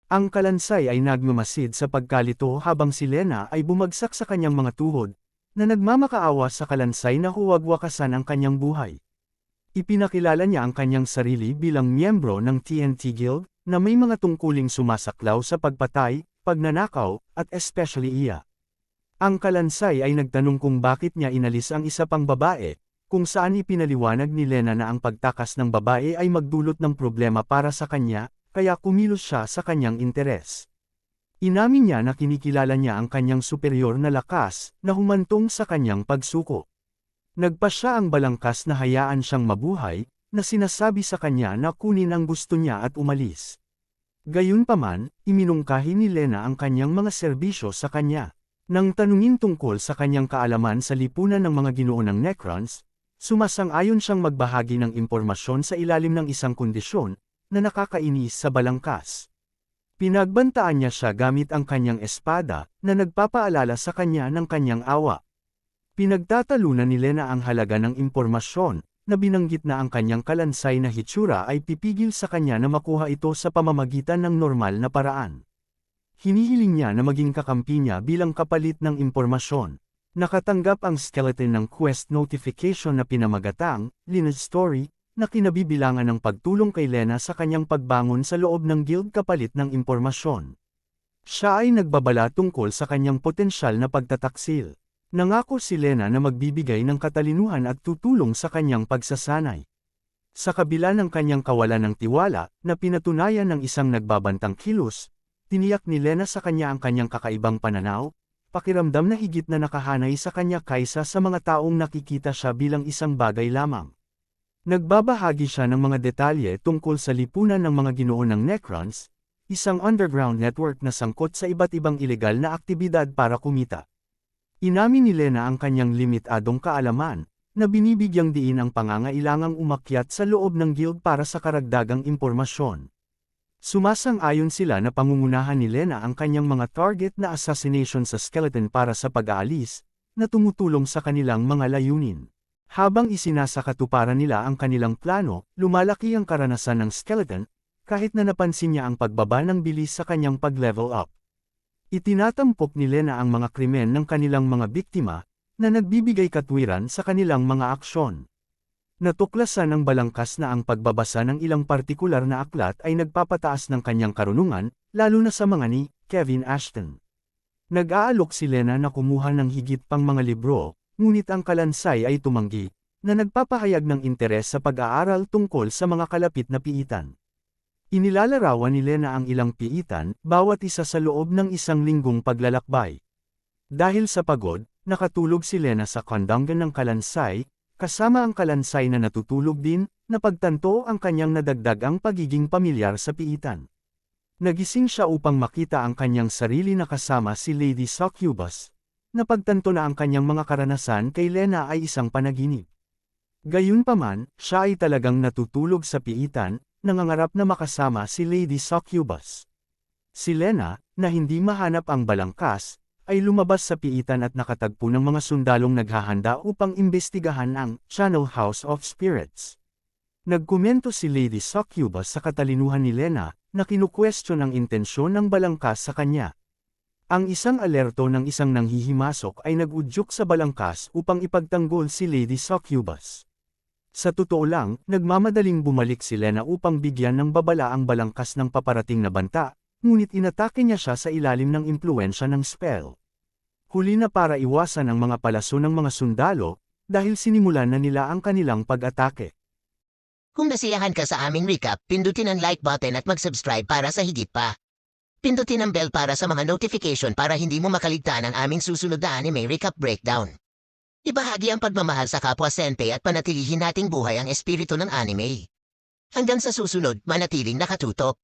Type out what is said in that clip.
Ang kalansay ay nagmamasid sa pagkalito habang si Lena ay bumagsak sa kanyang mga tuhod, na nagmamakaawa sa kalansay na huwag wakasan ang kanyang buhay. Ipinakilala niya ang kanyang sarili bilang miyembro ng TNT Guild, na may mga tungkuling sumasaklaw sa pagpatay, pagnanakaw, at especially iya. Ang kalansay ay nagtanong kung bakit niya inalis ang isa pang babae, kung saan ipinaliwanag ni Lena na ang pagtakas ng babae ay magdulot ng problema para sa kanya, kaya kumilos siya sa kanyang interes. Inamin niya na kinikilala niya ang kanyang superior na lakas, na humantong sa kanyang pagsuko. Nagpa siya ang balangkas na hayaan siyang mabuhay, na sinasabi sa kanya na kunin ang gusto niya at umalis. Gayunpaman, iminungkahi ni Lena ang kanyang mga serbisyo sa kanya. Nang tanungin tungkol sa kanyang kaalaman sa lipunan ng mga ginoo ng Necrons, sumasang-ayon siyang magbahagi ng impormasyon sa ilalim ng isang kondisyon, na nakakainis sa balangkas. Pinagbantaan niya siya gamit ang kanyang espada, na nagpapaalala sa kanya ng kanyang awa. Pinagtatalunan ni Lena ang halaga ng impormasyon, na binanggit na ang kanyang kalansay na hitsura ay pipigil sa kanya na makuha ito sa pamamagitan ng normal na paraan. Hinihiling niya na maging kakampi niya bilang kapalit ng impormasyon. Nakatanggap ang skeleton ng quest notification na pinamagatang, Lineage Story, na kinabibilangan ng pagtulong kay Lena sa kanyang pagbangon sa loob ng guild kapalit ng impormasyon. Siya ay nagbabala tungkol sa kanyang potensyal na pagtataksil. Nangako si Lena na magbibigay ng katalinuhan at tutulong sa kanyang pagsasanay. Sa kabila ng kanyang kawalan ng tiwala, na pinatunayan ng isang nagbabantang kilos, tiniyak ni Lena sa kanya ang kanyang kakaibang pananaw, pakiramdam na higit na nakahanay sa kanya kaysa sa mga taong nakikita siya bilang isang bagay lamang. Nagbabahagi siya ng mga detalye tungkol sa lipunan ng mga ginoo ng Necrons, isang underground network na sangkot sa iba't ibang ilegal na aktibidad para kumita. Inamin ni Lena ang kanyang limitadong kaalaman, na binibigyang diin ang pangangailangang umakyat sa loob ng guild para sa karagdagang impormasyon. Sumasang-ayon sila na pangungunahan ni Lena ang kanyang mga target na assassination sa skeleton para sa pag-aalis, na tumutulong sa kanilang mga layunin. Habang isinasakatuparan nila ang kanilang plano, lumalaki ang karanasan ng skeleton, kahit na napansin niya ang pagbaba ng bilis sa kanyang pag-level up. Itinatampok ni Lena ang mga krimen ng kanilang mga biktima, na nagbibigay katwiran sa kanilang mga aksyon. Natuklasan ng balangkas na ang pagbabasa ng ilang partikular na aklat ay nagpapataas ng kanyang karunungan, lalo na sa mga ni Kevin Ashton. Nag-aalok si Lena na kumuha ng higit pang mga libro, ngunit ang kalansay ay tumanggi, na nagpapahayag ng interes sa pag-aaral tungkol sa mga kalapit na piitan. Inilalarawan ni Lena ang ilang piitan, bawat isa sa loob ng isang linggong paglalakbay. Dahil sa pagod, nakatulog si Lena sa kandanggan ng kalansay, kasama ang kalansay na natutulog din, napagtanto ang kanyang nadagdagang pagiging pamilyar sa piitan. Nagising siya upang makita ang kanyang sarili na kasama si Lady Succubus. Napagtanto na ang kanyang mga karanasan kay Lena ay isang panaginip. Gayunpaman, siya ay talagang natutulog sa piitan, nangangarap na makasama si Lady Succubus. Si Lena, na hindi mahanap ang balangkas, ay lumabas sa piitan at nakatagpo ng mga sundalong naghahanda upang imbestigahan ang Channel House of Spirits. Nagkomento si Lady Succubus sa katalinuhan ni Lena, na kinukwestiyon ang intensyon ng balangkas sa kanya. Ang isang alerto ng isang nanghihimasok ay nag-udyok sa balangkas upang ipagtanggol si Lady Succubus. Sa totoo lang, nagmamadaling bumalik si Lena upang bigyan ng babala ang balangkas ng paparating na banta, ngunit inatake niya siya sa ilalim ng impluwensya ng spell. Huli na para iwasan ang mga palaso ng mga sundalo, dahil sinimulan na nila ang kanilang pag-atake. Kung nasiyahan ka sa aming recap, pindutin ang like button at mag-subscribe para sa higit pa. Pindutin ang bell para sa mga notification para hindi mo makaligtaan ang aming susunod na anime recap breakdown. Ibahagi ang pagmamahal sa kapwa senpai at panatilihin nating buhay ang espiritu ng anime. Hanggang sa susunod, manatiling nakatutok.